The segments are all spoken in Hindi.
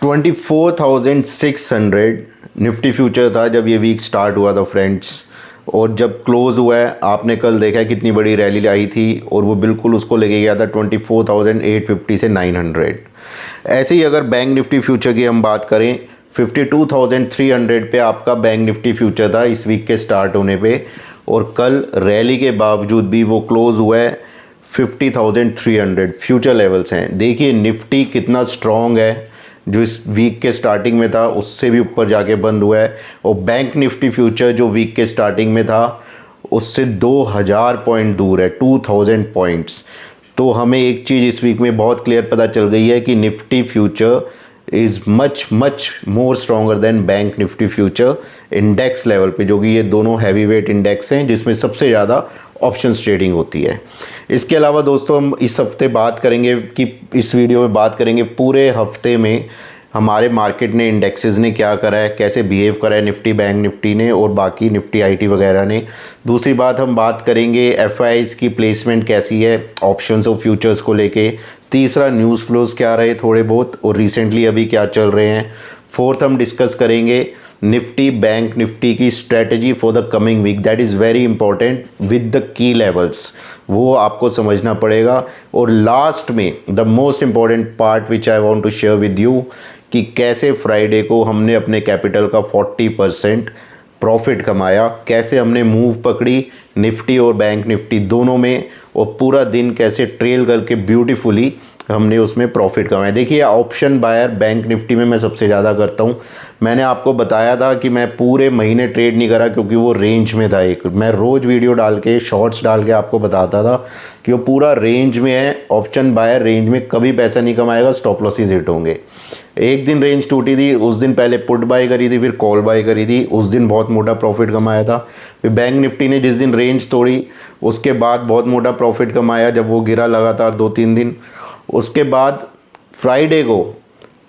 24,600 निफ्टी फ्यूचर था जब ये वीक स्टार्ट हुआ था फ्रेंड्स। और जब क्लोज़ हुआ है आपने कल देखा है कितनी बड़ी रैली आई थी और वो बिल्कुल उसको लेके गया था 24,850 से 900। ऐसे ही अगर बैंक निफ्टी फ्यूचर की हम बात करें 52,300 पे आपका बैंक निफ्टी फ्यूचर था इस वीक के स्टार्ट होने पे, और कल रैली के बावजूद भी वो क्लोज़ हुआ है 50,300 फ्यूचर लेवल्स हैं। देखिए निफ्टी कितना स्ट्रॉन्ग है, जो इस वीक के स्टार्टिंग में था उससे भी ऊपर जाके बंद हुआ है। और बैंक निफ्टी फ्यूचर जो वीक के स्टार्टिंग में था उससे 2000 पॉइंट दूर है, 2000 पॉइंट्स। तो हमें एक चीज़ इस वीक में बहुत क्लियर पता चल गई है कि Nifty future is much much more stronger than bank Nifty future index level पे, जो कि ये दोनों हैवी वेट इंडेक्स हैं जिसमें सबसे ज़्यादा ऑप्शंस ट्रेडिंग होती है। इसके अलावा दोस्तों हम इस हफ्ते बात करेंगे कि इस वीडियो में बात करेंगे पूरे हफ्ते में हमारे मार्केट ने, इंडेक्सेस ने क्या करा है, कैसे बिहेव करा है निफ्टी, बैंक निफ्टी ने और बाकी निफ्टी आईटी वगैरह ने। दूसरी बात हम बात करेंगे एफआईआईज की प्लेसमेंट कैसी है ऑप्शंस और फ्यूचर्स को लेके। तीसरा न्यूज़ फ्लोज़ क्या रहे थोड़े बहुत और रिसेंटली अभी क्या चल रहे हैं। फोर्थ हम डिस्कस करेंगे निफ्टी बैंक निफ्टी की strategy for the coming week, that is very important with the key levels, वो आपको समझना पड़ेगा। और लास्ट में the most important part which I want to share with you कि कैसे फ्राइडे को हमने अपने कैपिटल का 40% प्रॉफिट कमाया, कैसे हमने मूव पकड़ी निफ्टी और बैंक निफ्टी दोनों में, और पूरा दिन कैसे ट्रेल करके ब्यूटीफुली हमने उसमें प्रॉफिट कमाया। देखिए ऑप्शन बायर बैंक निफ्टी में मैं सबसे ज़्यादा करता हूँ। मैंने आपको बताया था कि मैं पूरे महीने ट्रेड नहीं करा क्योंकि वो रेंज में था। एक मैं रोज़ वीडियो डाल के शॉर्ट्स डाल के आपको बताता था कि वो पूरा रेंज में है। ऑप्शन बायर रेंज में कभी पैसा नहीं कमाएगा, स्टॉप लॉसेस हिट होंगे। एक दिन रेंज टूटी थी, उस दिन पहले पुट बाय करी थी, फिर कॉल बाय करी थी, उस दिन बहुत मोटा प्रॉफिट कमाया था। फिर बैंक निफ्टी ने जिस दिन रेंज तोड़ी उसके बाद बहुत मोटा प्रॉफिट कमाया जब वो गिरा लगातार 2-3 दिन। उसके बाद फ्राइडे को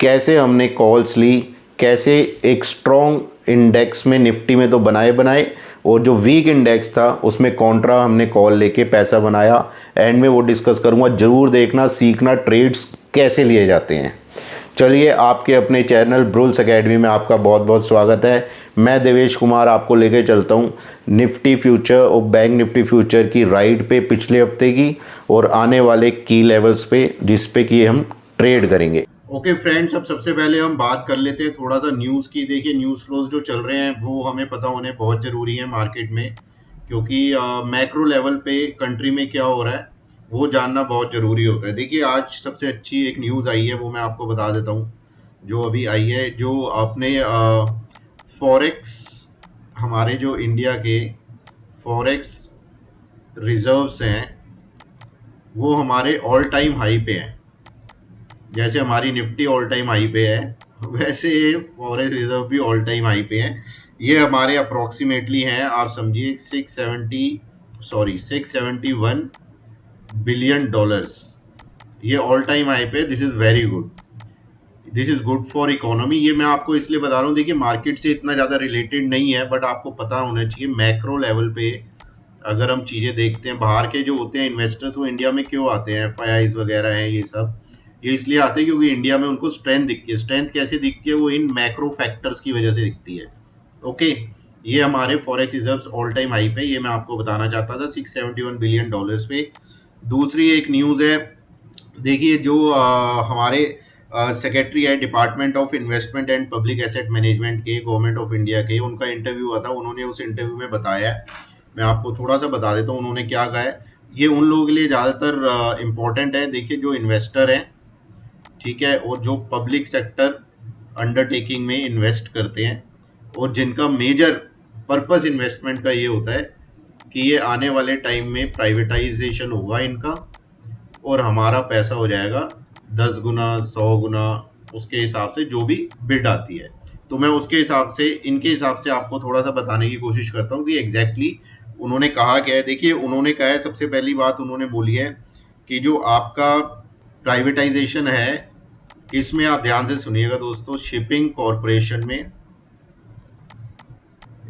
कैसे हमने कॉल्स ली, कैसे एक स्ट्रॉन्ग इंडेक्स में निफ्टी में तो बनाए और जो वीक इंडेक्स था उसमें कॉन्ट्रा हमने कॉल लेके पैसा बनाया। एंड में वो डिस्कस करूँगा, ज़रूर देखना, सीखना ट्रेड्स कैसे लिए जाते हैं। चलिए आपके अपने चैनल ब्रुल्स एकेडमी में आपका बहुत बहुत स्वागत है। मैं देवेश कुमार आपको लेके चलता हूँ निफ्टी फ्यूचर और बैंक निफ्टी फ्यूचर की राइड पे पिछले हफ्ते की और आने वाले की लेवल्स पे जिस पे कि हम ट्रेड करेंगे। ओके फ्रेंड्स, अब सबसे पहले हम बात कर लेते हैं थोड़ा सा न्यूज़ की। देखिए न्यूज़ फ्लोज जो चल रहे हैं वो हमें पता होने बहुत ज़रूरी है मार्केट में, क्योंकि मैक्रो लेवल पे कंट्री में क्या हो रहा है वो जानना बहुत ज़रूरी होता है। देखिए आज सबसे अच्छी एक न्यूज़ आई है, वो मैं आपको बता देता हूँ जो अभी आई है। जो आपने फॉरेक्स, हमारे जो इंडिया के फॉरेक्स रिजर्व्स हैं वो हमारे ऑल टाइम हाई पे हैं। जैसे हमारी निफ्टी ऑल टाइम हाई पे है वैसे फॉरेक्स रिजर्व भी ऑल टाइम हाई पे हैं। ये हमारे अप्रोक्सीमेटली हैं, आप समझिए 671 बिलियन डॉलर्स। ये ऑल टाइम हाई पे, this is very good, this is good for economy. ये मैं आपको इसलिए बता रहा हूँ, देखिए मार्केट से इतना ज़्यादा रिलेटेड नहीं है बट आपको पता होना चाहिए मैक्रो लेवल पे अगर हम चीज़ें देखते हैं। बाहर के जो होते हैं इन्वेस्टर्स वो इंडिया में क्यों आते हैं, एफआईआईज वगैरह हैं ये सब, ये इसलिए आते हैं क्योंकि इंडिया में उनको स्ट्रेंथ दिखती है। स्ट्रेंथ कैसे दिखती है, वो इन मैक्रो फैक्टर्स की वजह से दिखती है। ओके, ये हमारे forex reserves all time high पे, ये मैं आपको बताना चाहता था 671 बिलियन डॉलर्स पे। दूसरी एक न्यूज़ है, देखिए जो हमारे सेक्रेटरी है department of investment and public asset management के, गवर्नमेंट ऑफ इंडिया के, उनका इंटरव्यू हुआ था। उन्होंने उस इंटरव्यू में बताया है, मैं आपको थोड़ा सा बता देता हूँ उन्होंने क्या कहा है। ये उन लोगों के लिए ज़्यादातर इम्पोर्टेंट है। देखिए जो इन्वेस्टर हैं, ठीक है, और जो पब्लिक सेक्टर अंडरटेकिंग में इन्वेस्ट करते हैं और जिनका मेजर पर्पस इन्वेस्टमेंट का ये होता है कि ये आने वाले टाइम में प्राइवेटाइजेशन होगा इनका और हमारा पैसा हो जाएगा 10 गुना 100 गुना, उसके हिसाब से जो भी बिड आती है। तो मैं उसके हिसाब से, इनके हिसाब से आपको थोड़ा सा बताने की कोशिश करता हूँ कि एग्जैक्टली उन्होंने कहा क्या है। देखिए उन्होंने कहा है, सबसे पहली बात उन्होंने बोली है कि जो आपका प्राइवेटाइजेशन है, इसमें आप ध्यान से सुनिएगा दोस्तों, शिपिंग कॉरपोरेशन में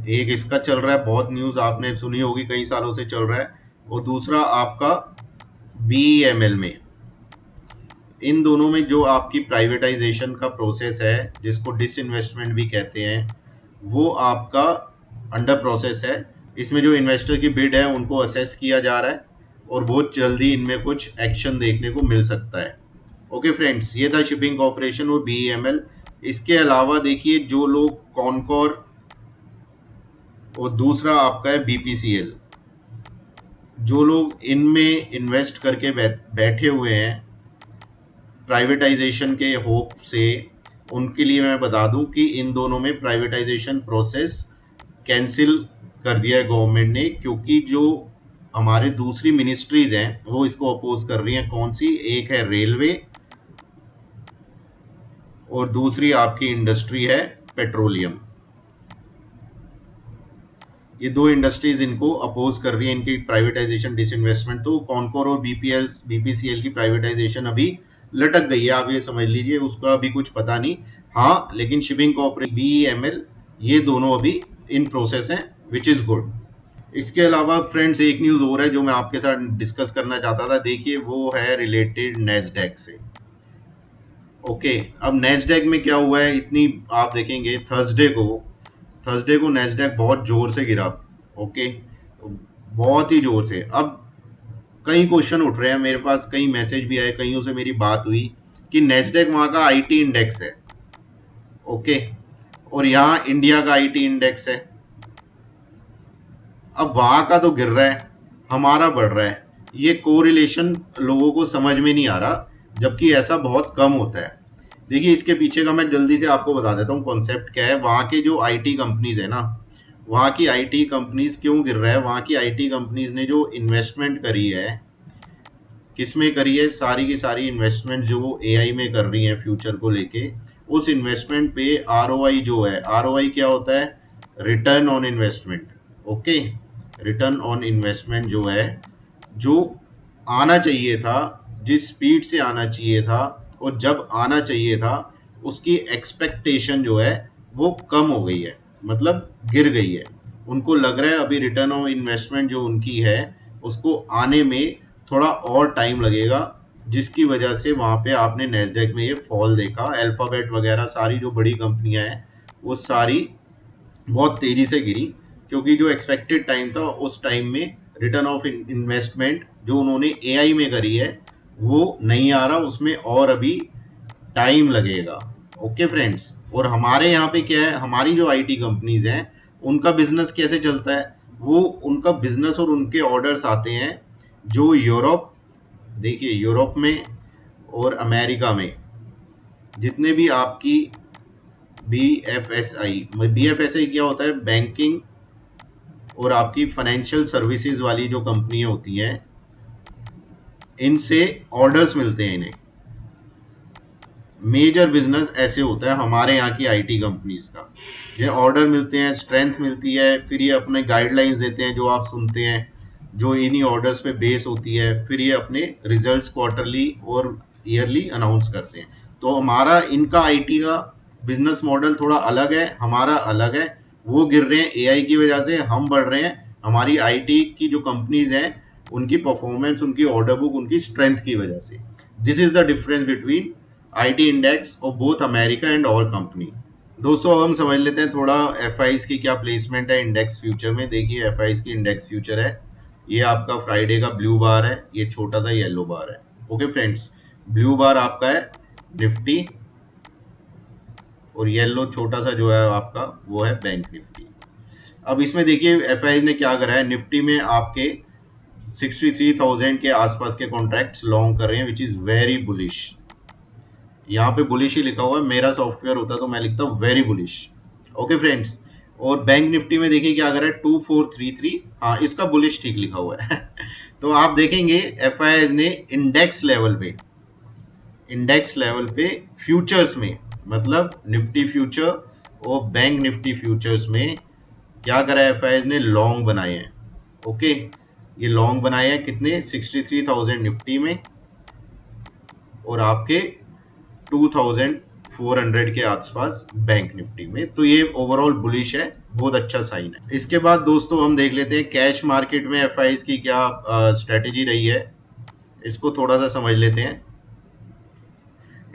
एक इसका चल रहा है, बहुत न्यूज़ आपने सुनी होगी, कई सालों से चल रहा है। और दूसरा आपका बीईएमएल में, इन दोनों में जो आपकी प्राइवेटाइजेशन का प्रोसेस है, जिसको डिसइन्वेस्टमेंट भी कहते हैं, वो आपका अंडर प्रोसेस है। इसमें जो इन्वेस्टर की बिड है उनको असेस किया जा रहा है और बहुत जल्दी इनमें कुछ एक्शन देखने को मिल सकता है। ओके फ्रेंड्स, ये था शिपिंग कॉर्पोरेशन और BEML। इसके अलावा देखिए जो लोग कॉनकॉर और दूसरा आपका है BPCL, जो लोग इनमें इन्वेस्ट करके बैठे हुए हैं प्राइवेटाइजेशन के होप से, उनके लिए मैं बता दूं कि इन दोनों में प्राइवेटाइजेशन प्रोसेस कैंसिल कर दिया है गवर्नमेंट ने, क्योंकि जो हमारे दूसरी मिनिस्ट्रीज हैं वो इसको अपोज कर रही हैं। कौन सी? एक है रेलवे और दूसरी आपकी इंडस्ट्री है पेट्रोलियम। ये दो इंडस्ट्रीज इनको अपोज कर रही है, इनकी प्राइवेटाइजेशन डिसइन्वेस्टमेंट। तो कॉनकोर और BPCL की प्राइवेटाइजेशन अभी लटक गई है, आप ये समझ लीजिए, उसका अभी कुछ पता नहीं। हाँ, लेकिन शिपिंग कॉर्पोरेशन BEML ये दोनों अभी इन प्रोसेस हैं, विच इज गुड। इसके अलावा फ्रेंड्स एक न्यूज़ और है जो मैं आपके साथ डिस्कस करना चाहता था। देखिए वो है रिलेटेड नेस्डैक से। ओके, अब नेस्डैक में क्या हुआ है, इतनी आप देखेंगे थर्सडे को नेस्डैक बहुत जोर से गिरा। ओके, बहुत ही जोर से। अब कई क्वेश्चन उठ रहे हैं मेरे पास, कई मैसेज भी आए, कईयों से मेरी बात हुई कि नेस्डैक वहाँ का IT इंडेक्स है। ओके, और यहाँ इंडिया का IT इंडेक्स है। अब वहाँ का तो गिर रहा है, हमारा बढ़ रहा है, ये कोरिलेशन लोगों को समझ में नहीं आ रहा, जबकि ऐसा बहुत कम होता है। देखिए इसके पीछे का मैं जल्दी से आपको बता देता हूँ कॉन्सेप्ट क्या है। वहाँ के जो IT कंपनीज है ना, वहाँ की IT कंपनीज क्यों गिर रहा है, वहाँ की IT कंपनीज ने जो इन्वेस्टमेंट करी है, किस में करी है, सारी की सारी इन्वेस्टमेंट जो वो AI में कर रही है फ्यूचर को लेके, उस इन्वेस्टमेंट पे ROI जो है, ROI क्या होता है? Return on investment. Okay, return on investment जो है, जो आना चाहिए था, जिस स्पीड से आना चाहिए था और जब आना चाहिए था, उसकी एक्सपेक्टेशन जो है वो कम हो गई है, मतलब गिर गई है। उनको लग रहा है अभी रिटर्न ऑन इन्वेस्टमेंट जो उनकी है उसको आने में थोड़ा और टाइम लगेगा, जिसकी वजह से वहाँ पे आपने नेस्डैक में ये फॉल देखा। अल्फाबेट वगैरह सारी जो बड़ी कंपनियां हैं वो सारी बहुत तेजी से गिरी, क्योंकि जो एक्सपेक्टेड टाइम था उस टाइम में रिटर्न ऑफ इन्वेस्टमेंट जो उन्होंने AI में करी है वो नहीं आ रहा, उसमें और अभी टाइम लगेगा। ओके फ्रेंड्स, और हमारे यहाँ पे क्या है, हमारी जो IT कंपनीज हैं उनका बिजनेस कैसे चलता है, वो उनका बिजनेस और उनके ऑर्डर्स आते हैं जो यूरोप, देखिए यूरोप में और अमेरिका में जितने भी आपकी BFSI क्या होता है, बैंकिंग और आपकी फाइनेंशियल सर्विसेज वाली जो कंपनियां होती हैं, इनसे ऑर्डर्स मिलते हैं इन्हें। मेजर बिजनेस ऐसे होता है हमारे यहाँ की IT कंपनीज का, ये ऑर्डर मिलते हैं, स्ट्रेंथ मिलती है, फिर ये अपने गाइडलाइंस देते हैं जो आप सुनते हैं, जो इन्हीं ऑर्डर्स पे बेस होती है, फिर ये अपने रिजल्ट्स क्वार्टरली और ईयरली अनाउंस करते हैं। तो हमारा इनका IT का बिजनेस मॉडल थोड़ा अलग है, हमारा अलग है। वो गिर रहे हैं AI की वजह से, हम बढ़ रहे हैं हमारी IT की जो कंपनीज हैं उनकी परफॉर्मेंस, उनकी ऑर्डर बुक, उनकी स्ट्रेंथ की वजह से। This is the difference between IT index of both America and और कंपनी। दोस्तों अब हम समझ लेते हैं थोड़ा FIs की क्या प्लेसमेंट है इंडेक्स फ्यूचर में। देखिए FIs की इंडेक्स फ्यूचर है, ये आपका फ्राइडे का ब्लू बार है, ये छोटा सा येलो बार है। ओके फ्रेंड्स, ब्लू बार आपका है निफ्टी और येलो छोटा सा जो है आपका वो है बैंक निफ्टी। अब इसमें देखिए FIs ने क्या करा है, निफ्टी में आपके 63,000 के आसपास के कॉन्ट्रैक्ट्स लॉन्ग कर रहे हैं, विच इज वेरी बुलिश। यहाँ पे बुलिश ही लिखा हुआ है, मेरा सॉफ्टवेयर होता तो मैं लिखता वेरी बुलिश। ओके फ्रेंड्स, और बैंक निफ्टी में देखिए क्या कर रहा है, 2433, हाँ इसका बुलिश ठीक लिखा हुआ है तो आप देखेंगे FIs ने इंडेक्स लेवल पे फ्यूचर्स में, मतलब निफ्टी फ्यूचर और बैंक निफ्टी फ्यूचर्स में क्या करा है, FIs ने लॉन्ग बनाए हैं। ओके, ये लॉन्ग बनाए हैं कितने, 63,000 निफ्टी में और आपके 2,400 के आसपास बैंक निफ्टी में। तो ये ओवरऑल बुलिश है, बहुत अच्छा साइन है। इसके बाद दोस्तों हम देख लेते हैं कैश मार्केट में FIs की क्या स्ट्रेटेजी रही है, इसको थोड़ा सा समझ लेते हैं।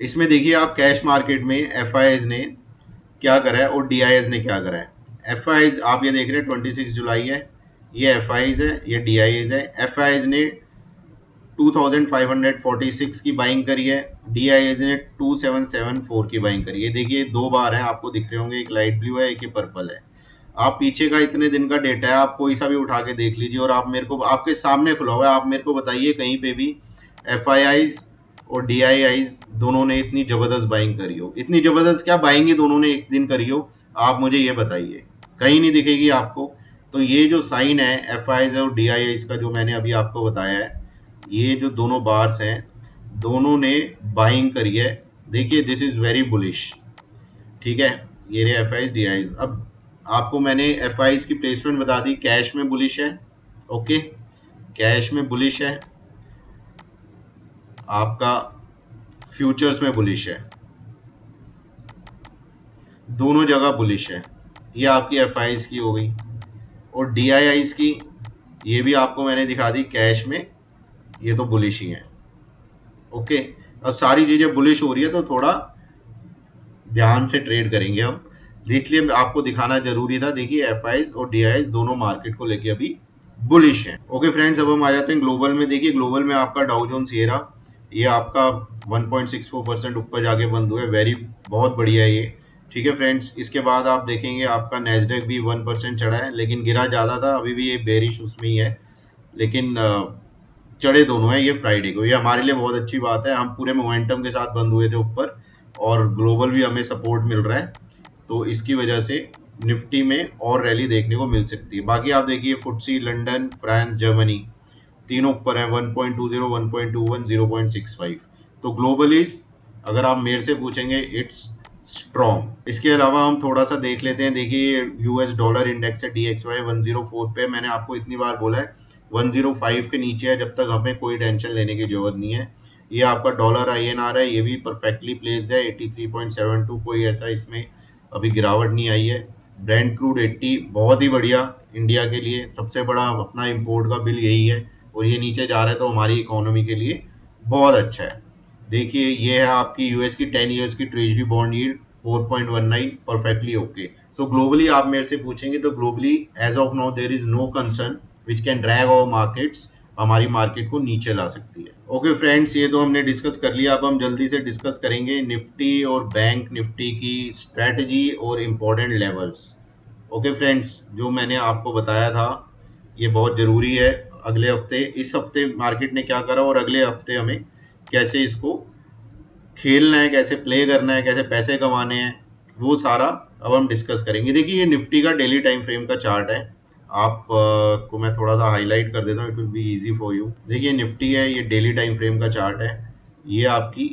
इसमें देखिए आप कैश मार्केट में एफ ने क्या करा है और डी ने क्या करा है। एफ आप ये देख रहे हैं 26 जुलाई है, ये एफ है, ये डी है। एफ ने 2546 की बाइंग करी है, डी ने 2774 की बाइंग करी है। देखिए दो बार है, आपको दिख रहे होंगे, एक लाइट ब्लू है, एक ये पर्पल है। आप पीछे का इतने दिन का डेटा है, आप कोई सा भी उठा के देख लीजिए और आप मेरे को, आपके सामने खुला हुआ है, आप मेरे को बताइए कहीं पे भी एफ और डी दोनों ने इतनी जबरदस्त बाइंग करी हो। इतनी जबरदस्त क्या बाइंग ही दोनों ने एक दिन करी हो, आप मुझे ये बताइए, कहीं नहीं दिखेगी आपको। तो ये जो साइन है एफ और डी का जो मैंने अभी आपको बताया है, ये जो दोनों बार्स हैं दोनों ने बाइंग करी है। देखिए दिस इज वेरी बुलिश, ठीक है। ये रहे एफ डी। अब आपको मैंने एफ की प्लेसमेंट बता दी, कैश में बुलिश है, ओके, कैश में बुलिश है, आपका फ्यूचर्स में बुलिश है, दोनों जगह बुलिश है। ये आपकी एफ की हो गई। और डी की ये भी आपको मैंने दिखा दी, कैश में ये तो बुलिश ही है, ओके। अब सारी चीजें बुलिश हो रही है तो थोड़ा ध्यान से ट्रेड करेंगे हम, इसलिए आपको दिखाना जरूरी था। देखिए एफ और डी दोनों मार्केट को लेके अभी बुलिश है, ओके फ्रेंड्स। अब हम आ जाते हैं ग्लोबल में। देखिए ग्लोबल में आपका डाउ जोन्स ये रहा, ये आपका 1.64% ऊपर जाके बंद हुआ है, वेरी बहुत बढ़िया है ये, ठीक है फ्रेंड्स। इसके बाद आप देखेंगे आपका नेस्डेक भी 1% चढ़ा है, लेकिन गिरा ज़्यादा था, अभी भी ये बेरिश उसमें ही है, लेकिन चढ़े दोनों हैं ये फ्राइडे को। ये हमारे लिए बहुत अच्छी बात है, हम पूरे मोमेंटम के साथ बंद हुए थे ऊपर और ग्लोबल भी हमें सपोर्ट मिल रहा है, तो इसकी वजह से निफ्टी में और रैली देखने को मिल सकती है। बाकी आप देखिए फुटसी, लंदन, फ्रांस, जर्मनी तीनों ऊपर हैं, 1.20, 1.21, 0.65। तो ग्लोबल इज, अगर आप मेरे से पूछेंगे, इट्स स्ट्रॉन्ग। इसके अलावा हम थोड़ा सा देख लेते हैं। देखिए यूएस डॉलर इंडेक्स है DXY 104 पे, मैंने आपको इतनी बार बोला है 105 के नीचे है, जब तक हमें कोई टेंशन लेने की जरूरत नहीं है। ये आपका डॉलर INR है, ये भी परफेक्टली प्लेस्ड है 83.72, कोई ऐसा इसमें अभी गिरावट नहीं आई है। ब्रेंट क्रूड 80, बहुत ही बढ़िया, इंडिया के लिए सबसे बड़ा अपना इंपोर्ट का बिल यही है, और ये नीचे जा रहा है तो हमारी इकोनॉमी के लिए बहुत अच्छा है। देखिए ये है आपकी यूएस की 10 ईयर्स की treasury bond yield 4.19, perfectly okay. So globally आप मेरे से पूछेंगे तो globally as of now there is no concern which can drag our markets, हमारी मार्केट को नीचे ला सकती है। ओके फ्रेंड्स, ये तो हमने डिस्कस कर लिया। अब हम जल्दी से डिस्कस करेंगे निफ्टी और बैंक निफ्टी की स्ट्रेटजी और इम्पोर्टेंट लेवल्स। ओके फ्रेंड्स, जो मैंने आपको बताया था ये बहुत ज़रूरी है। अगले हफ्ते, इस हफ्ते मार्केट ने क्या करा और अगले हफ्ते हमें कैसे इसको खेलना है, कैसे प्ले करना है, कैसे पैसे कमाने हैं, वो सारा अब हम डिस्कस करेंगे। देखिए ये निफ्टी का डेली टाइम फ्रेम का चार्ट है, आप को मैं थोड़ा सा हाईलाइट कर देता हूँ, it will be easy for you. देखिए निफ्टी है, ये डेली टाइम फ्रेम का चार्ट है, ये आपकी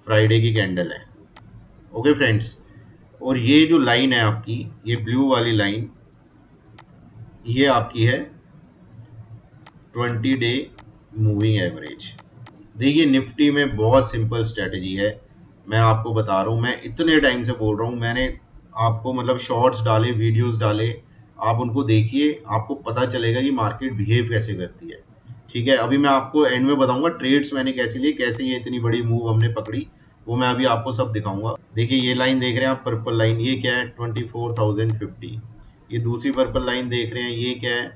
फ्राइडे की कैंडल है, ओके फ्रेंड्स। और ये जो लाइन है आपकी, ये ब्लू वाली लाइन, ये आपकी है 20 डे मूविंग एवरेज। देखिए निफ्टी में बहुत सिंपल स्ट्रेटजी है, मैं आपको बता रहा हूँ, मैं इतने टाइम से बोल रहा हूँ, मैंने आपको मतलब शॉर्ट्स डाले, वीडियोस डाले, आप उनको देखिए, आपको पता चलेगा कि मार्केट बिहेव कैसे करती है, ठीक है। अभी मैं आपको एंड में बताऊंगा ट्रेड्स मैंने कैसे लिए, कैसे ये इतनी बड़ी मूव हमने पकड़ी, वो मैं अभी आपको सब दिखाऊंगा। देखिए ये लाइन देख रहे हैं आप, पर्पल लाइन, ये क्या है 24,050। ये दूसरी पर्पल लाइन देख रहे हैं, ये क्या है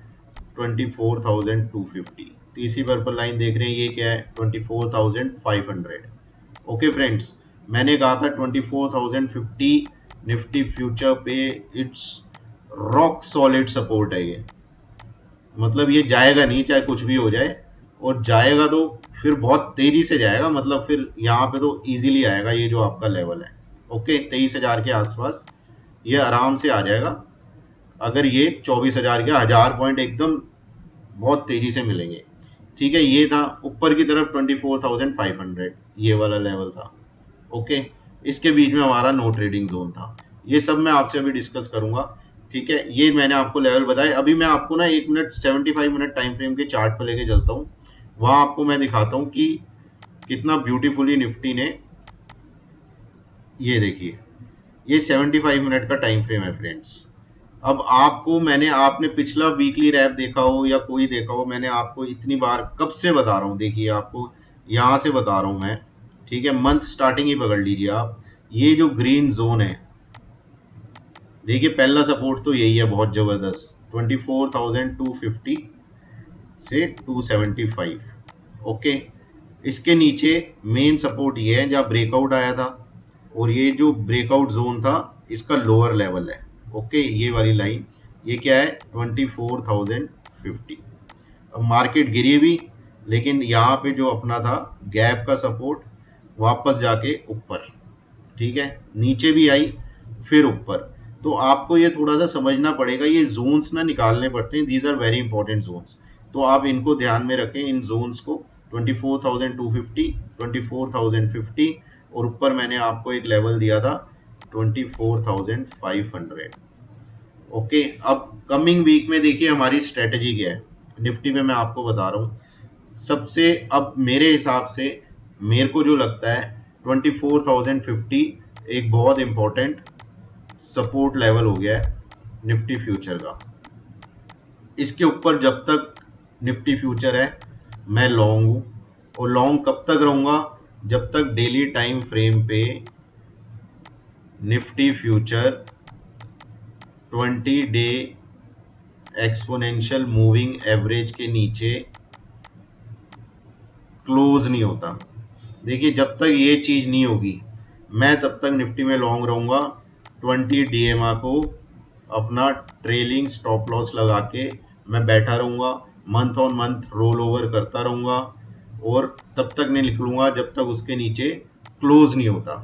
24,250। तीसरी पर्पल लाइन देख रहे हैं, ये क्या है 24,500। ओके फ्रेंड्स, मैंने कहा था 24,050 निफ्टी फ्यूचर पे इट्स रॉक सॉलिड सपोर्ट है ये, मतलब ये जाएगा नहीं चाहे कुछ भी हो जाए, और जाएगा तो फिर बहुत तेजी से जाएगा, मतलब फिर यहाँ पे तो इजीली आएगा ये जो आपका लेवल है, ओके 23,000 के आसपास ये आराम से आ जाएगा। अगर ये 24,000 के 1000 पॉइंट एकदम बहुत तेजी से मिलेंगे, ठीक है। ये था ऊपर की तरफ 24,500, ये वाला लेवल था, ओके। इसके बीच में हमारा नो ट्रेडिंग जोन था, ये सब मैं आपसे अभी डिस्कस करूंगा, ठीक है। ये मैंने आपको लेवल बताए। अभी मैं आपको ना 1 मिनट 75 मिनट टाइम फ्रेम के चार्ट पर लेके चलता हूँ, वहाँ आपको मैं दिखाता हूँ कि कितना ब्यूटीफुली निफ्टी ने, ये देखिए ये 75 मिनट का टाइम फ्रेम है फ्रेंड्स। अब आपको मैंने, आपने पिछला वीकली रैप देखा हो या कोई देखा हो, मैंने आपको इतनी बार कब से बता रहा हूँ, देखिए आपको यहाँ से बता रहा हूँ मैं, ठीक है, मंथ स्टार्टिंग ही पकड़ लीजिए आप। ये जो ग्रीन जोन है, देखिए पहला सपोर्ट तो यही है बहुत ज़बरदस्त, 24,250 से 275। ओके, इसके नीचे मेन सपोर्ट ये है जहाँ ब्रेकआउट आया था, और ये जो ब्रेकआउट जोन था इसका लोअर लेवल है। ओके, ये वाली लाइन ये क्या है, 24,050। अब मार्केट गिरी भी, लेकिन यहाँ पे जो अपना था गैप का सपोर्ट वापस जाके ऊपर, ठीक है, नीचे भी आई फिर ऊपर। तो आपको ये थोड़ा सा समझना पड़ेगा, ये जोन्स ना निकालने पड़ते हैं, these are very important zones. तो आप इनको ध्यान में रखें, इन जोन्स को, 24,250, 24,050, और ऊपर मैंने आपको एक लेवल दिया था 24,500। ओके, अब कमिंग वीक में देखिए हमारी स्ट्रेटजी क्या है निफ्टी में, मैं आपको बता रहा हूँ। सबसे अब मेरे हिसाब से मेरे को जो लगता है 24,050 एक बहुत इम्पोर्टेंट सपोर्ट लेवल हो गया है निफ्टी फ्यूचर का। इसके ऊपर जब तक निफ्टी फ्यूचर है मैं लॉन्ग हूँ, और लॉन्ग कब तक रहूँगा, जब तक डेली टाइम फ्रेम पे Nifty future 20 day exponential moving average के नीचे क्लोज नहीं होता। देखिए जब तक ये चीज़ नहीं होगी मैं तब तक निफ्टी में लॉन्ग रहूँगा। 20 DMA को अपना ट्रेलिंग स्टॉप लॉस लगा के मैं बैठा रहूँगा, month on month roll over करता रहूँगा, और तब तक नहीं निकलूँगा जब तक उसके नीचे क्लोज नहीं होता।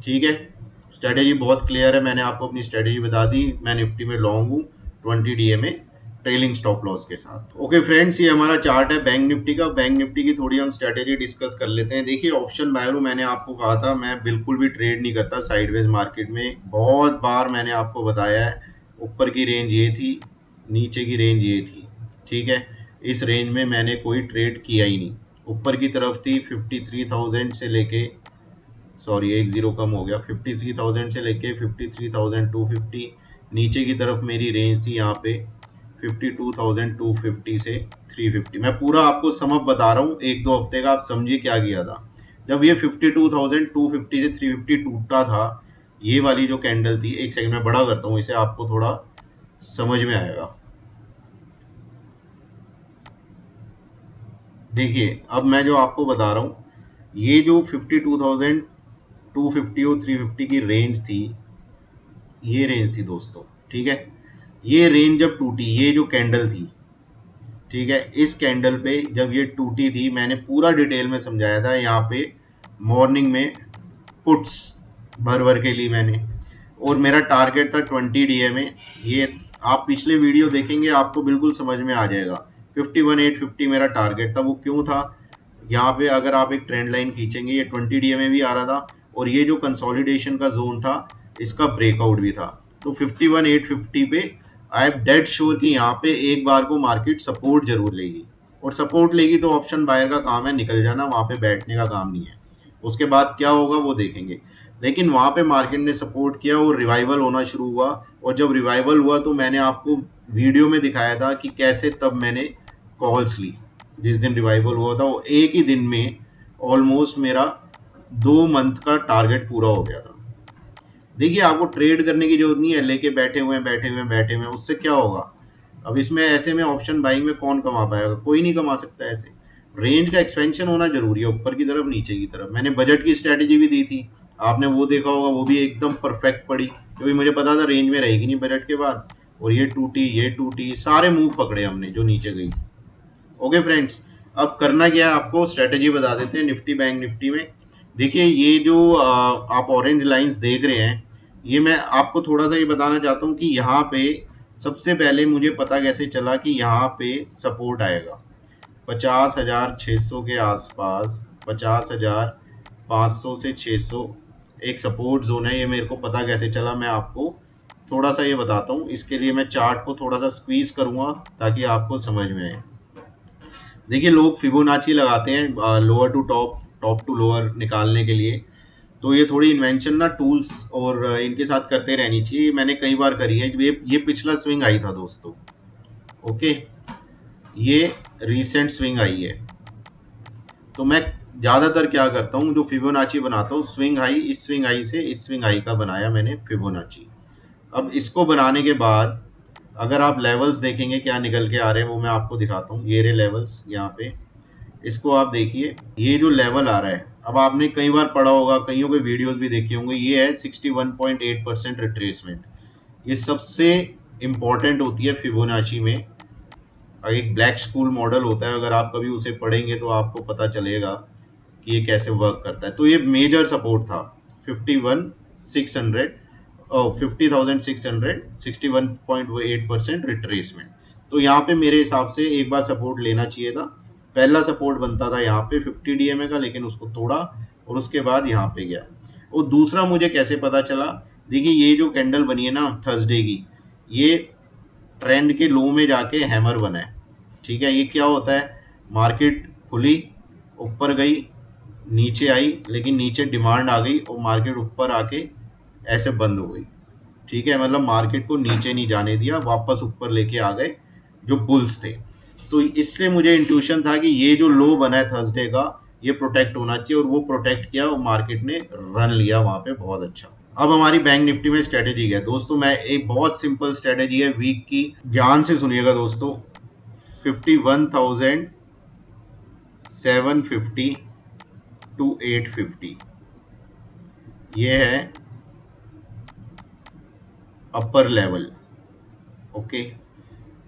ठीक है, स्ट्रेटेजी बहुत क्लियर है, मैंने आपको अपनी स्ट्रेटेजी बता दी। मैं निफ्टी में लॉन्ग हूँ 20 DMA ट्रेलिंग स्टॉप लॉस के साथ। ओके फ्रेंड्स, ये हमारा चार्ट है बैंक निफ्टी का। बैंक निफ्टी की थोड़ी हम स्ट्रेटेजी डिस्कस कर लेते हैं। देखिए ऑप्शन बायर हूँ, मैंने आपको कहा था मैं बिल्कुल भी ट्रेड नहीं करता साइडवेज मार्केट में। बहुत बार मैंने आपको बताया है, ऊपर की रेंज ये थी, नीचे की रेंज ये थी, ठीक है, इस रेंज में मैंने कोई ट्रेड किया ही नहीं। ऊपर की तरफ थी 53,000 से लेके, सॉरी एक जीरो कम हो गया, 53,000 से लेके 53,250। नीचे की तरफ मेरी रेंज थी यहाँ पे 52,250 से 350। मैं पूरा आपको समअप बता रहा हूँ एक दो हफ्ते का, आप समझिए क्या किया था। जब ये 52,250 से 350 टूटा था, ये वाली जो कैंडल थी, एक सेकंड में बड़ा करता हूँ इसे, आपको थोड़ा समझ में आएगा। देखिए अब मैं जो आपको बता रहा हूँ, ये जो 52,250 और 350 की रेंज थी, ये रेंज थी दोस्तों, ठीक है। ये रेंज जब टूटी, ये जो कैंडल थी, ठीक है, इस कैंडल पे जब ये टूटी थी, मैंने पूरा डिटेल में समझाया था। यहाँ पे मॉर्निंग में पुट्स भर भर के ली मैंने, और मेरा टारगेट था 20 DMA। ये आप पिछले वीडियो देखेंगे आपको बिल्कुल समझ में आ जाएगा। 51,850 मेरा टारगेट था। वो क्यों था, यहाँ पे अगर आप एक ट्रेंड लाइन खींचेंगे, ये 20 DMA भी आ रहा था, और ये जो कंसोलिडेशन का जोन था इसका ब्रेकआउट भी था। तो 51,850 पे आई एम डेड श्योर कि यहाँ पे एक बार को मार्केट सपोर्ट जरूर लेगी, और सपोर्ट लेगी तो ऑप्शन बायर का काम है निकल जाना, वहाँ पे बैठने का काम नहीं है। उसके बाद क्या होगा वो देखेंगे। लेकिन वहाँ पे मार्केट ने सपोर्ट किया और रिवाइवल होना शुरू हुआ, और जब रिवाइवल हुआ तो मैंने आपको वीडियो में दिखाया था कि कैसे तब मैंने कॉल्स ली। जिस दिन रिवाइवल हुआ था वो एक ही दिन में ऑलमोस्ट मेरा 2 मंथ का टारगेट पूरा हो गया था। देखिए आपको ट्रेड करने की जरूरत नहीं है, लेके बैठे हुए हैं, उससे क्या होगा। अब इसमें ऐसे में ऑप्शन बाइंग में कौन कमा पाएगा, कोई नहीं कमा सकता। ऐसे रेंज का एक्सपेंशन होना जरूरी है, ऊपर की तरफ नीचे की तरफ। मैंने बजट की स्ट्रेटेजी भी दी थी, आपने वो देखा होगा, वो भी एकदम परफेक्ट पड़ी, क्योंकि मुझे पता था रेंज में रहेगी नहीं बजट के बाद। और ये टूटी, सारे मूव पकड़े हमने जो नीचे गई थी। ओके फ्रेंड्स, अब करना क्या है, आपको स्ट्रेटेजी बता देते हैं निफ्टी बैंक निफ्टी में। देखिए ये जो आप ऑरेंज लाइंस देख रहे हैं, ये मैं आपको थोड़ा सा ये बताना चाहता हूँ कि यहाँ पे सबसे पहले मुझे पता कैसे चला कि यहाँ पे सपोर्ट आएगा 50,600 के आसपास, 50,500 से 600 एक सपोर्ट जोन है। ये मेरे को पता कैसे चला, मैं आपको थोड़ा सा ये बताता हूँ। इसके लिए मैं चार्ट को थोड़ा सा स्क्वीज करूँगा ताकि आपको समझ में आए। देखिए लोग फिबोनाची लगाते हैं lower to top, top to lower निकालने के लिए। तो ये थोड़ी इन्वेंशन ना टूल्स और इनके साथ करते रहनी चाहिए, मैंने कई बार करी है। ये पिछला स्विंग आई था दोस्तों, ओके, ये रीसेंट स्विंग आई है। तो मैं ज़्यादातर क्या करता हूँ, जो फिबोनाची बनाता हूँ, स्विंग हाई, इस स्विंग हाई से इस स्विंग हाई का बनाया मैंने फिबोनाची। अब इसको बनाने के बाद अगर आप लेवल्स देखेंगे क्या निकल के आ रहे हैं, वो मैं आपको दिखाता हूँ। ये रहे लेवल्स यहाँ पे, इसको आप देखिए, ये जो लेवल आ रहा है, अब आपने कई बार पढ़ा होगा, कईयों के वीडियोस भी देखे होंगे, ये है 61.8% रिट्रेसमेंट। ये सबसे इम्पॉर्टेंट होती है फिबोनाची में। एक ब्लैक स्कूल मॉडल होता है, अगर आप कभी उसे पढ़ेंगे तो आपको पता चलेगा कि ये कैसे वर्क करता है। तो ये मेजर सपोर्ट था 51,600 और 50,600, 61.8% रिट्रेसमेंट। तो यहाँ पे मेरे हिसाब से एक बार सपोर्ट लेना चाहिए था। पहला सपोर्ट बनता था यहाँ पे 50 DMA का, लेकिन उसको तोड़ा और उसके बाद यहाँ पे गया। और दूसरा मुझे कैसे पता चला, देखिए ये जो कैंडल बनी है ना थर्सडे की, ये ट्रेंड के लो में जाके हैमर बना है। ठीक है, ये क्या होता है, मार्केट खुली, ऊपर गई, नीचे आई, लेकिन नीचे डिमांड आ गई और मार्केट ऊपर आके ऐसे बंद हो गई। ठीक है, मतलब मार्केट को नीचे नहीं जाने दिया, वापस ऊपर लेके आ गए जो बुल्स थे। तो इससे मुझे इंट्यूशन था कि ये जो लो बना है थर्सडे का, ये प्रोटेक्ट होना चाहिए, और वो प्रोटेक्ट किया और मार्केट ने रन लिया वहां पे बहुत अच्छा। अब हमारी बैंक निफ्टी में स्ट्रेटेजी है दोस्तों, मैं एक बहुत सिंपल स्ट्रेटेजी है वीक की, ध्यान से सुनिएगा दोस्तों। 51,750 टू 850, ये है अपर लेवल। ओके,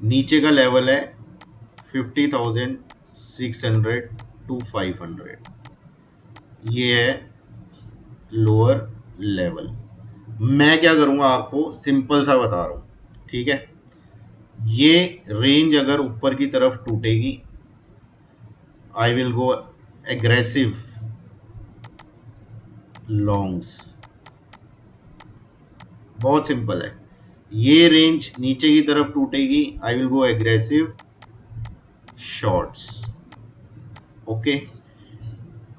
नीचे का लेवल है 50,600 टू 500, ये है लोअर लेवल। मैं क्या करूंगा, आपको सिंपल सा बता रहा हूं। ठीक है, ये रेंज अगर ऊपर की तरफ टूटेगी, I will go aggressive longs. बहुत सिंपल है, ये रेंज नीचे की तरफ टूटेगी, I will go aggressive shorts. Okay,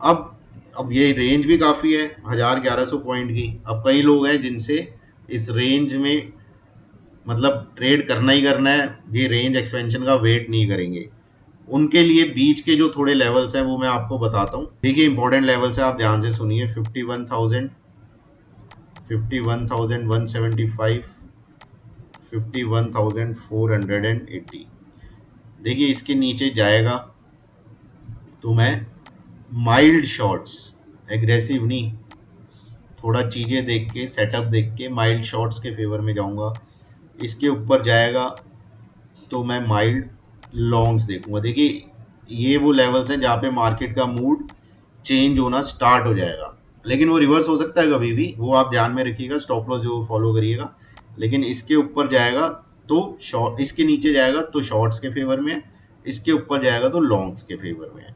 अब ये रेंज भी काफ़ी है 1,1100 पॉइंट की। अब कई लोग हैं जिनसे इस रेंज में मतलब ट्रेड करना ही करना है, ये रेंज एक्सपेंशन का वेट नहीं करेंगे। उनके लिए बीच के जो थोड़े लेवल्स हैं वो मैं आपको बताता हूँ। देखिए इंपॉर्टेंट लेवल्स है, आप ध्यान से सुनिए। 51,000, 51,175, 51,480। देखिए इसके नीचे जाएगा तो मैं माइल्ड शॉट्स, एग्रेसिव नहीं, थोड़ा चीज़ें देख के, सेटअप देख के माइल्ड शॉट्स के फेवर में जाऊंगा। इसके ऊपर जाएगा तो मैं माइल्ड लॉन्ग्स देखूंगा। देखिए ये वो लेवल्स हैं जहाँ पे मार्केट का मूड चेंज होना स्टार्ट हो जाएगा, लेकिन वो रिवर्स हो सकता है कभी भी, वो आप ध्यान में रखिएगा, स्टॉप लॉस जरूर फॉलो करिएगा। लेकिन इसके ऊपर जाएगा तो शॉर्ट, इसके नीचे जाएगा तो शॉर्ट्स के फेवर में, इसके ऊपर जाएगा तो लॉन्ग्स के फेवर में।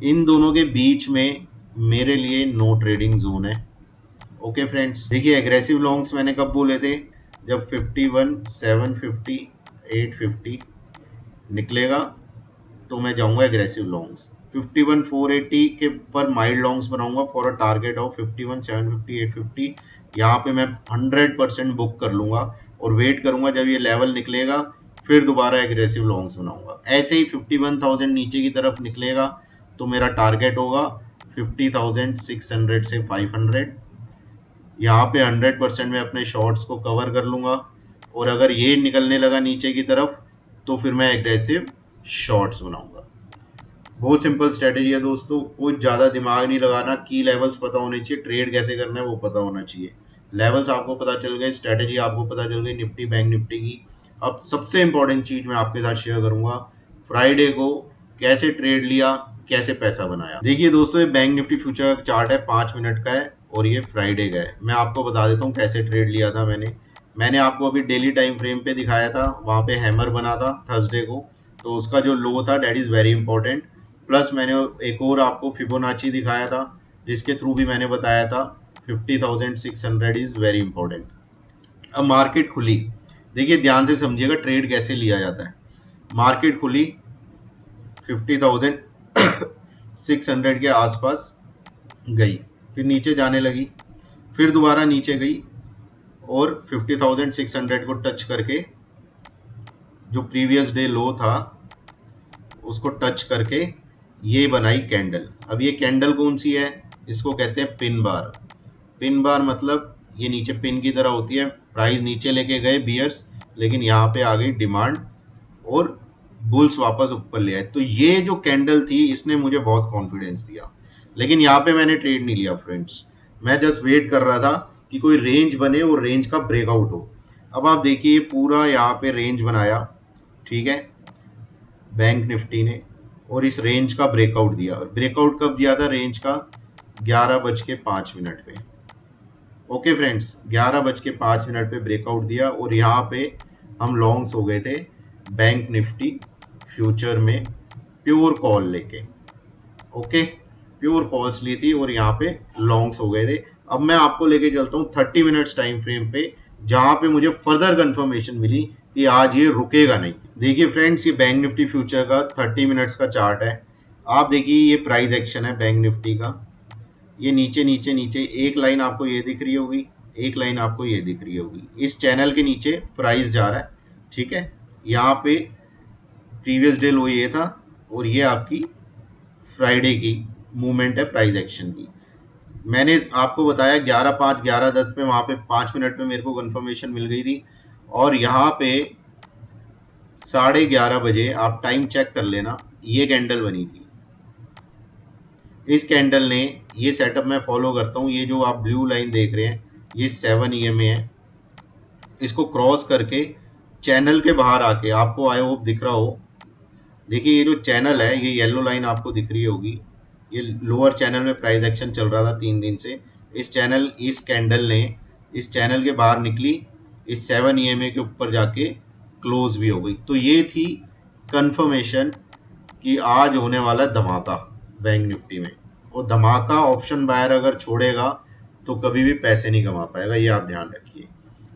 इन दोनों के बीच में मेरे लिए नो ट्रेडिंग जोन है। ओके फ्रेंड्स, देखिए एग्रेसिव लॉन्ग्स मैंने कब बोले थे, जब 51,750, 850 निकलेगा तो मैं जाऊंगा एग्रेसिव लॉन्ग्स। 51,480 के ऊपर माइल्ड लॉन्ग्स बनाऊंगा फॉर अ टारगेट ऑफ 51,750, 850। यहाँ पे मैं 100% बुक कर लूंगा और वेट करूंगा जब ये लेवल निकलेगा, फिर दोबारा एग्रेसिव लॉन्ग्स बनाऊंगा। ऐसे ही 51,000 नीचे की तरफ निकलेगा तो मेरा टारगेट होगा 50,600 से 500। यहाँ पे 100% में अपने शॉर्ट्स को कवर कर लूँगा, और अगर ये निकलने लगा नीचे की तरफ तो फिर मैं एग्रेसिव शॉर्ट्स बनाऊंगा। बहुत सिंपल स्ट्रेटेजी है दोस्तों, कोई ज़्यादा दिमाग नहीं लगाना। की लेवल्स पता होने चाहिए, ट्रेड कैसे करना है वो पता होना चाहिए। लेवल्स आपको पता चल गए, स्ट्रेटेजी आपको पता चल गई निफ्टी बैंक निफ्टी की। अब सबसे इंपॉर्टेंट चीज़ मैं आपके साथ शेयर करूंगा, फ्राइडे को कैसे ट्रेड लिया, कैसे पैसा बनाया। देखिए दोस्तों, ये बैंक निफ्टी फ्यूचर का चार्ट है, 5 मिनट का है और ये फ्राइडे का है। मैं आपको बता देता हूँ कैसे ट्रेड लिया था मैंने आपको अभी डेली टाइम फ्रेम पे दिखाया था, वहाँ पे हैमर बना था थर्सडे को, तो उसका जो लो था that is very important. Plus मैंने एक और आपको फिबोनाची दिखाया था जिसके थ्रू भी मैंने बताया था 50,600 इज़ वेरी इंपॉर्टेंट। अब मार्केट खुली, देखिए ध्यान से समझिएगा ट्रेड कैसे लिया जाता है। मार्केट खुली 50,600 के आसपास गई, फिर नीचे जाने लगी, फिर दोबारा नीचे गई और 50,600 को टच करके जो प्रीवियस डे लो था उसको टच करके ये बनाई कैंडल। अब ये कैंडल कौन सी है, इसको कहते हैं पिन बार। पिन बार मतलब ये नीचे पिन की तरह होती है, प्राइस नीचे लेके गए बियर्स, लेकिन यहाँ पे आ गई डिमांड और बुल्स वापस ऊपर ले आए। तो ये जो कैंडल थी इसने मुझे बहुत कॉन्फिडेंस दिया, लेकिन यहाँ पे मैंने ट्रेड नहीं लिया फ्रेंड्स। मैं जस्ट वेट कर रहा था कि कोई रेंज बने और रेंज का ब्रेकआउट हो। अब आप देखिए पूरा यहाँ पे रेंज बनाया, ठीक है, बैंक निफ्टी ने, और इस रेंज का ब्रेकआउट दिया। ब्रेकआउट कब दिया था रेंज का, 11:05 पे। ओके फ्रेंड्स, 11:05 पे ब्रेकआउट दिया और यहाँ पे हम लॉन्ग्स हो गए थे बैंक निफ्टी फ्यूचर में प्योर कॉल लेके। ओके, प्योर कॉल्स ली थी और यहाँ पे लॉन्ग्स हो गए थे। अब मैं आपको लेके चलता हूँ 30 मिनट्स टाइम फ्रेम पे, जहाँ पे मुझे फर्दर कंफर्मेशन मिली कि आज ये रुकेगा नहीं। देखिए फ्रेंड्स, ये बैंक निफ्टी फ्यूचर का 30 मिनट्स का चार्ट है। आप देखिए ये प्राइस एक्शन है बैंक निफ्टी का। ये नीचे नीचे नीचे एक लाइन आपको ये दिख रही होगी, एक लाइन आपको ये दिख रही होगी। इस चैनल के नीचे प्राइस जा रहा है, ठीक है। यहाँ पे प्रीवियस डे लो ये था और ये आपकी फ्राइडे की मूवमेंट है प्राइस एक्शन की। मैंने आपको बताया 11:05 11:10 पे, वहाँ पे 5 मिनट पे मेरे को कंफर्मेशन मिल गई थी। और यहाँ पे 11:30 बजे आप टाइम चेक कर लेना, ये कैंडल बनी थी। इस कैंडल ने, ये सेटअप मैं फॉलो करता हूँ, ये जो आप ब्लू लाइन देख रहे हैं ये 7 EMA है। इसको क्रॉस करके चैनल के बाहर आके, आपको आई होप दिख रहा हो, देखिए ये जो चैनल है, ये येलो लाइन आपको दिख रही होगी, ये लोअर चैनल में प्राइस एक्शन चल रहा था 3 दिन से। इस कैंडल ने इस चैनल के बाहर निकली, इस 7 EMA के ऊपर जाके क्लोज भी हो गई। तो ये थी कंफर्मेशन कि आज होने वाला है धमाका बैंक निफ्टी में। और धमाका ऑप्शन बायर अगर छोड़ेगा तो कभी भी पैसे नहीं कमा पाएगा, ये आप ध्यान रखिए।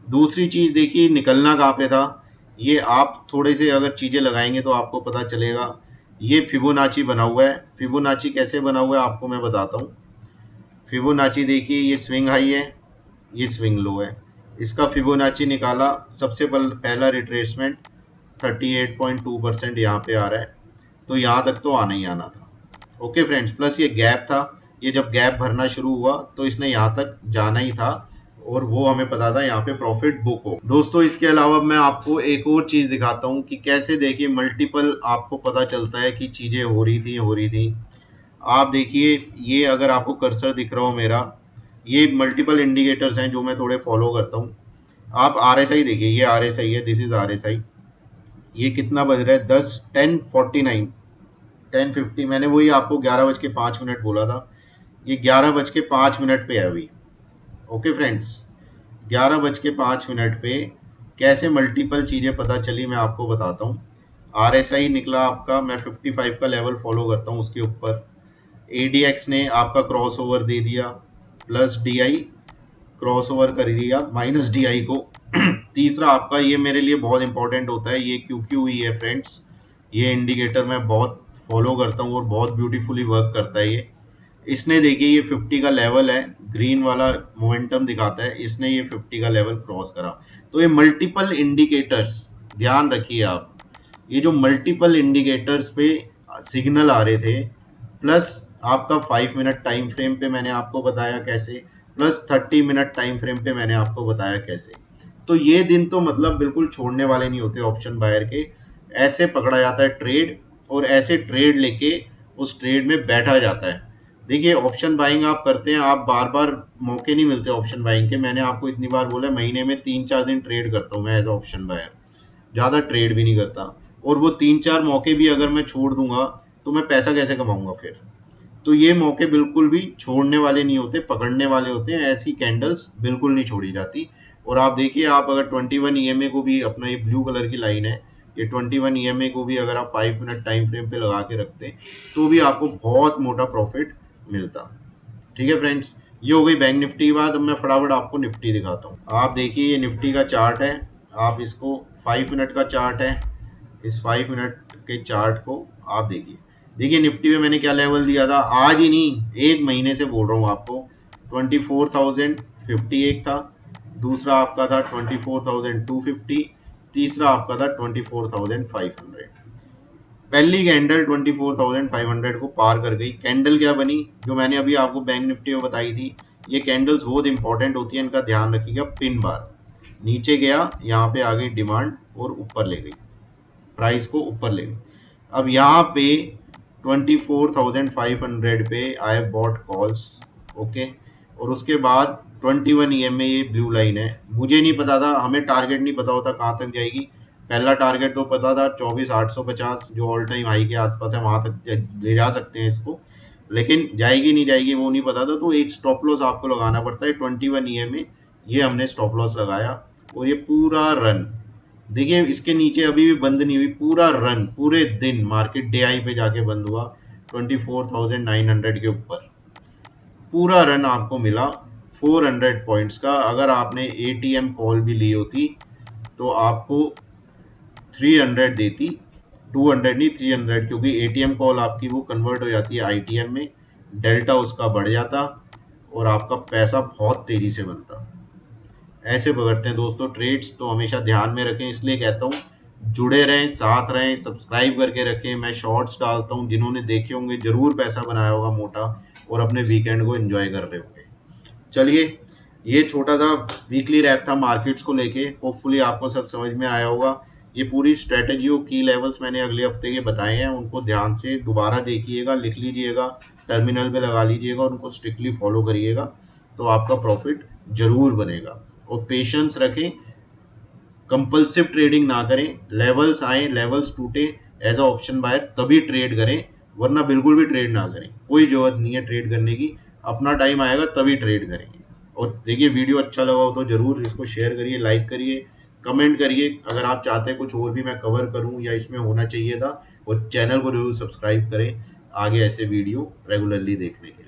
दूसरी चीज़ देखिए, निकलना कहाँ पे था, ये आप थोड़े से अगर चीज़ें लगाएंगे तो आपको पता चलेगा। ये फिबोनाची बना हुआ है। फिबोनाची कैसे बना हुआ है आपको मैं बताता हूँ। फिबोनाची देखिए, ये स्विंग हाई है, ये स्विंग लो है। इसका फिबोनाची निकाला, सबसे पहला रिट्रेसमेंट 38.2% यहाँ पे आ रहा है, तो यहाँ तक तो आना ही आना था। ओके फ्रेंड्स, प्लस ये गैप था, ये जब गैप भरना शुरू हुआ तो इसने यहाँ तक जाना ही था और वो हमें पता था यहाँ पे प्रॉफिट बुक हो। दोस्तों इसके अलावा मैं आपको एक और चीज़ दिखाता हूँ कि कैसे देखिए मल्टीपल आपको पता चलता है कि चीज़ें हो रही थी। आप देखिए, ये अगर आपको कर्सर दिख रहा हो मेरा, ये मल्टीपल इंडिकेटर्स हैं जो मैं थोड़े फॉलो करता हूँ। आप RSI देखिए, ये RSI है, दिस इज RSI। ये कितना बज रहा है, 10:49 10:50। मैंने वही आपको 11:05 बोला था, ये 11:05 पे है अभी। ओके फ्रेंड्स, 11:05 पे कैसे मल्टीपल चीज़ें पता चली मैं आपको बताता हूँ। RSI निकला आपका, मैं 55 का लेवल फॉलो करता हूँ, उसके ऊपर ADX ने आपका क्रॉस ओवर दे दिया, प्लस DI क्रॉस ओवर कर दिया, माइनस DI को। तीसरा आपका, ये मेरे लिए बहुत इंपॉर्टेंट होता है, ये QQE है फ्रेंड्स। ये इंडिकेटर मैं बहुत फॉलो करता हूँ और बहुत ब्यूटीफुली वर्क करता है ये। इसने देखिए ये 50 का लेवल है, ग्रीन वाला मोमेंटम दिखाता है, इसने ये 50 का लेवल क्रॉस करा। तो ये मल्टीपल इंडिकेटर्स ध्यान रखिए आप, ये जो मल्टीपल इंडिकेटर्स पे सिग्नल आ रहे थे, प्लस आपका 5 मिनट टाइम फ्रेम पे मैंने आपको बताया कैसे, प्लस 30 मिनट टाइम फ्रेम पे मैंने आपको बताया कैसे। तो ये दिन तो मतलब बिल्कुल छोड़ने वाले नहीं होते ऑप्शन बायर के। ऐसे पकड़ा जाता है ट्रेड और ऐसे ट्रेड लेके उस ट्रेड में बैठा जाता है। देखिए ऑप्शन बाइंग आप करते हैं, आप बार बार मौके नहीं मिलते ऑप्शन बाइंग के। मैंने आपको इतनी बार बोला, महीने में 3-4 दिन ट्रेड करता हूँ मैं एज ऑप्शन बायर, ज़्यादा ट्रेड भी नहीं करता। और वो 3-4 मौके भी अगर मैं छोड़ दूंगा तो मैं पैसा कैसे कमाऊंगा फिर। तो ये मौके बिल्कुल भी छोड़ने वाले नहीं होते, पकड़ने वाले होते हैं। ऐसी कैंडल्स बिल्कुल नहीं छोड़ी जाती। और आप देखिए, आप अगर 21 EMA को भी, अपना ये ब्लू कलर की लाइन है, ये 21 EMA को भी अगर आप 5 मिनट टाइम फ्रेम पे लगा के रखते हैं तो भी आपको बहुत मोटा प्रॉफिट मिलता। ठीक है फ्रेंड्स, ये हो गई बैंक निफ्टी की बात। अब मैं फटाफट आपको निफ्टी दिखाता हूँ। आप देखिए ये निफ्टी का चार्ट है, आप इसको 5 मिनट का चार्ट है, इस 5 मिनट के चार्ट को आप देखिए। देखिए निफ्टी में मैंने क्या लेवल दिया था, आज ही नहीं एक महीने से बोल रहा हूँ आपको। 24,050 एक था, दूसरा आपका था 24,250, तीसरा आपका था 24,500। पहली कैंडल 24,500 को पार कर गई। कैंडल क्या बनी, जो मैंने अभी आपको बैंक निफ्टी में बताई थी, ये कैंडल्स बहुत इंपॉर्टेंट होती है, इनका ध्यान रखिएगा। पिन बार नीचे गया, यहाँ पे आ गई डिमांड और ऊपर ले गई, प्राइस को ऊपर ले गई। अब यहाँ पे 24,500 पे आई बॉट कॉल्स, ओके। और उसके बाद 21 EM में ये ब्लू लाइन है। मुझे नहीं पता था, हमें टारगेट नहीं पता होता कहाँ तक जाएगी। पहला टारगेट तो पता था 24,850, जो ऑल टाइम हाई के आसपास है, वहां तक ले जा सकते हैं इसको, लेकिन जाएगी नहीं जाएगी वो नहीं पता था। तो एक स्टॉप लॉस आपको लगाना पड़ता है 21 EM में, ये हमने स्टॉप लॉस लगाया। और ये पूरा रन देखिए, इसके नीचे अभी भी बंद नहीं हुई, पूरा रन, पूरे दिन मार्केट डे आई पे जाके बंद हुआ 24,900 के ऊपर, पूरा रन आपको मिला 400 पॉइंट्स का। अगर आपने ATM कॉल भी ली होती तो आपको 300 देती, 200 नहीं 300, क्योंकि ATM कॉल आपकी वो कन्वर्ट हो जाती है ITM में, डेल्टा उसका बढ़ जाता और आपका पैसा बहुत तेजी से बनता। ऐसे पकड़ते हैं दोस्तों ट्रेड्स, तो हमेशा ध्यान में रखें। इसलिए कहता हूँ जुड़े रहें, साथ रहें, सब्सक्राइब करके रखें। मैं शॉर्ट्स डालता हूँ, जिन्होंने देखे होंगे जरूर पैसा बनाया होगा मोटा, और अपने वीकेंड को एंजॉय कर रहे होंगे। चलिए, ये छोटा सा वीकली रैप था मार्केट्स को लेके। होपफुली आपको सब समझ में आया होगा। ये पूरी स्ट्रेटेजी और की लेवल्स मैंने अगले हफ्ते के बताए हैं, उनको ध्यान से दोबारा देखिएगा, लिख लीजिएगा, टर्मिनल पे लगा लीजिएगा और उनको स्ट्रिक्टली फॉलो करिएगा, तो आपका प्रॉफिट जरूर बनेगा। और पेशेंस रखें, कंपल्सिव ट्रेडिंग ना करें। लेवल्स आए, लेवल्स टूटे, एज अ ऑप्शन बायर तभी ट्रेड करें, वरना बिल्कुल भी ट्रेड ना करें। कोई जरूरत नहीं है ट्रेड करने की, अपना टाइम आएगा तभी ट्रेड करेंगे। और देखिए, वीडियो अच्छा लगा हो तो ज़रूर इसको शेयर करिए, लाइक करिए, कमेंट करिए। अगर आप चाहते हैं कुछ और भी मैं कवर करूं या इसमें होना चाहिए था, और चैनल को जरूर सब्सक्राइब करें आगे ऐसे वीडियो रेगुलरली देखने के लिए।